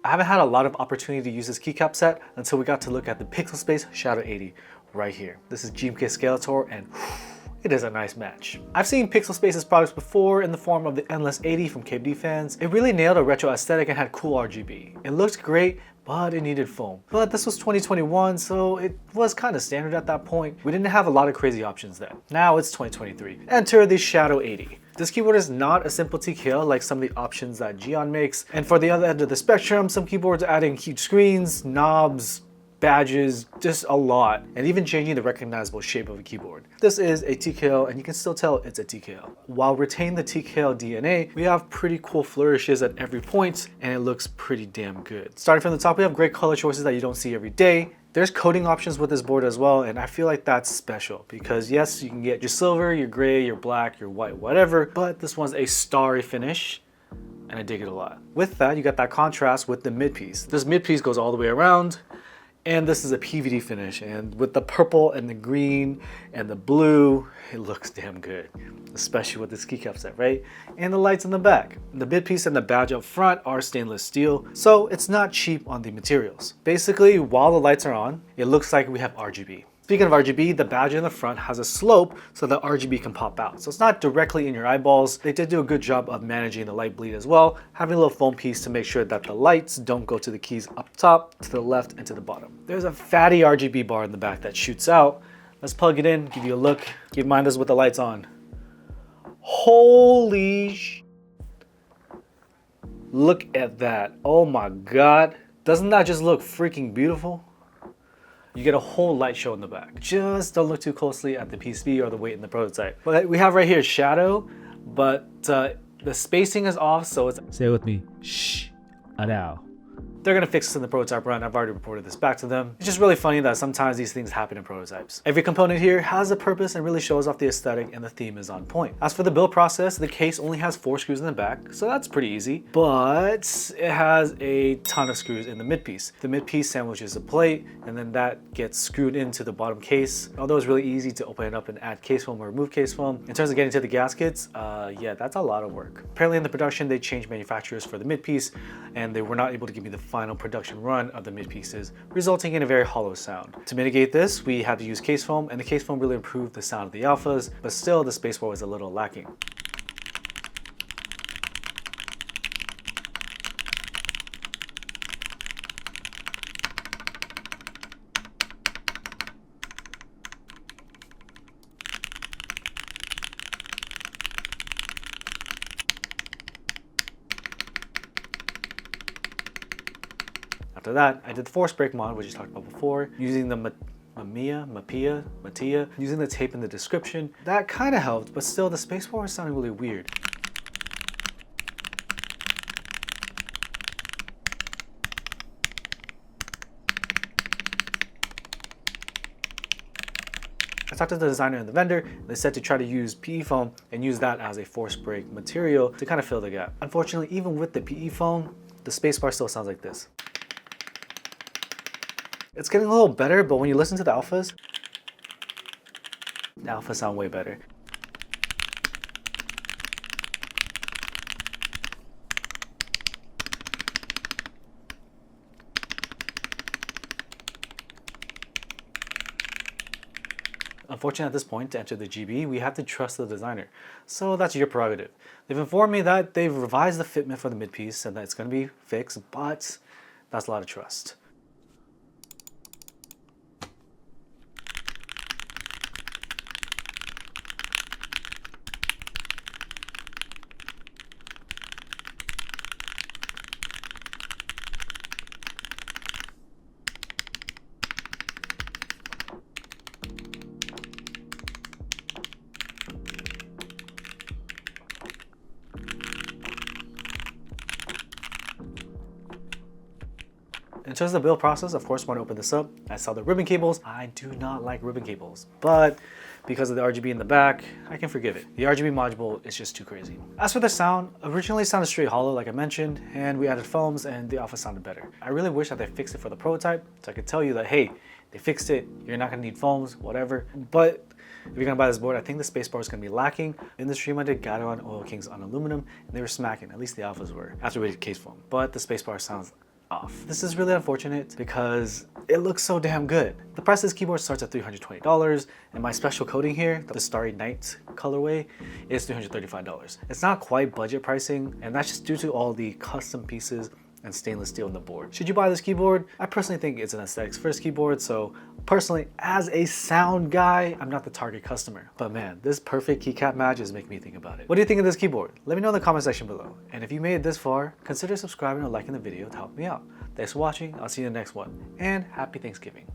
I haven't had a lot of opportunity to use this keycap set until we got to look at the Pixel Space shadow80 right here. This is GMK Skeletor, and it is a nice match. I've seen Pixel Space's products before in the form of the L+F from redefines. It really nailed a retro aesthetic and had cool RGB. It looked great, but it needed foam. But this was 2021, so it was kind of standard at that point. We didn't have a lot of crazy options then. Now it's 2023. Enter the shadow80. This keyboard is not a simple TKL like some of the options that Geon makes. And for the other end of the spectrum, some keyboards are adding huge screens, knobs, badges, just a lot, and even changing the recognizable shape of a keyboard. This is a TKL, and you can still tell it's a TKL. While retaining the TKL DNA, we have pretty cool flourishes at every point, and it looks pretty damn good. Starting from the top, we have great color choices that you don't see every day. There's coating options with this board as well, and I feel like that's special because yes, you can get your silver, your gray, your black, your white, whatever, but this one's a starry finish, and I dig it a lot. With that, you got that contrast with the mid piece. This mid piece goes all the way around, and this is a PVD finish, and with the purple and the green and the blue, it looks damn good, especially with this keycap set, right? And the lights in the back. The mid piece and the badge up front are stainless steel, so it's not cheap on the materials. Basically, while the lights are on, it looks like we have RGB. Speaking of RGB, the badge in the front has a slope so the RGB can pop out. So it's not directly in your eyeballs. They did do a good job of managing the light bleed as well, having a little foam piece to make sure that the lights don't go to the keys up top, to the left, and to the bottom. There's a fatty RGB bar in the back that shoots out. Let's plug it in, give you a look. Keep in mind this is with the lights on. Holy sh! Look at that. Oh my God. Doesn't that just look freaking beautiful? You get a whole light show in the back. Just don't look too closely at the PCB or the weight in the prototype. But we have right here shadow, but the spacing is off, so it's... Say it with me. Shh. Now. They're gonna fix this in the prototype run. I've already reported this back to them. It's just really funny that sometimes these things happen in prototypes. Every component here has a purpose and really shows off the aesthetic, and the theme is on point. As for the build process, the case only has 4 screws in the back, so that's pretty easy, but it has a ton of screws in the mid piece. The mid piece sandwiches a plate, and then that gets screwed into the bottom case. Although it's really easy to open it up and add case foam or remove case foam, in terms of getting to the gaskets, yeah, that's a lot of work. Apparently in the production, they changed manufacturers for the mid piece, and they were not able to give me the final production run of the mid pieces, resulting in a very hollow sound. To mitigate this, we had to use case foam, and the case foam really improved the sound of the alphas, but still the spacebar was a little lacking. After that, I did the force break mod, which I talked about before, using the Mapia, using the tape in the description. That kind of helped, but still the spacebar was sounding really weird. I talked to the designer and the vendor, and they said to try to use PE foam and use that as a force break material to kind of fill the gap. Unfortunately, even with the PE foam, the spacebar still sounds like this. It's getting a little better, but when you listen to the alphas sound way better. Unfortunately, at this point, to enter the GB, we have to trust the designer. So that's your prerogative. They've informed me that they've revised the fitment for the mid piece and that it's going to be fixed, but that's a lot of trust. In terms of the build process, of course, when I opened this up, I saw the ribbon cables. I do not like ribbon cables, but because of the RGB in the back, I can forgive it. The RGB module is just too crazy. As for the sound, originally it sounded straight hollow like I mentioned, and we added foams and the alpha sounded better. I really wish that they fixed it for the prototype, so I could tell you that, hey, they fixed it, you're not gonna need foams, whatever. But if you're gonna buy this board, I think the spacebar is gonna be lacking. In the stream I did GMK Oil Kings on aluminum, and they were smacking, at least the alphas were, after we did case foam. But the spacebar sounds off. This is really unfortunate because it looks so damn good. The price of this keyboard starts at $320, and my special coating here, the Starry Night colorway, is $335. It's not quite budget pricing, and that's just due to all the custom pieces and stainless steel in the board. Should you buy this keyboard? I personally think it's an aesthetics first keyboard, so personally, as a sound guy, I'm not the target customer. But man, this perfect keycap match is making me think about it. What do you think of this keyboard? Let me know in the comment section below. And if you made it this far, consider subscribing or liking the video to help me out. Thanks for watching, I'll see you in the next one, and happy Thanksgiving.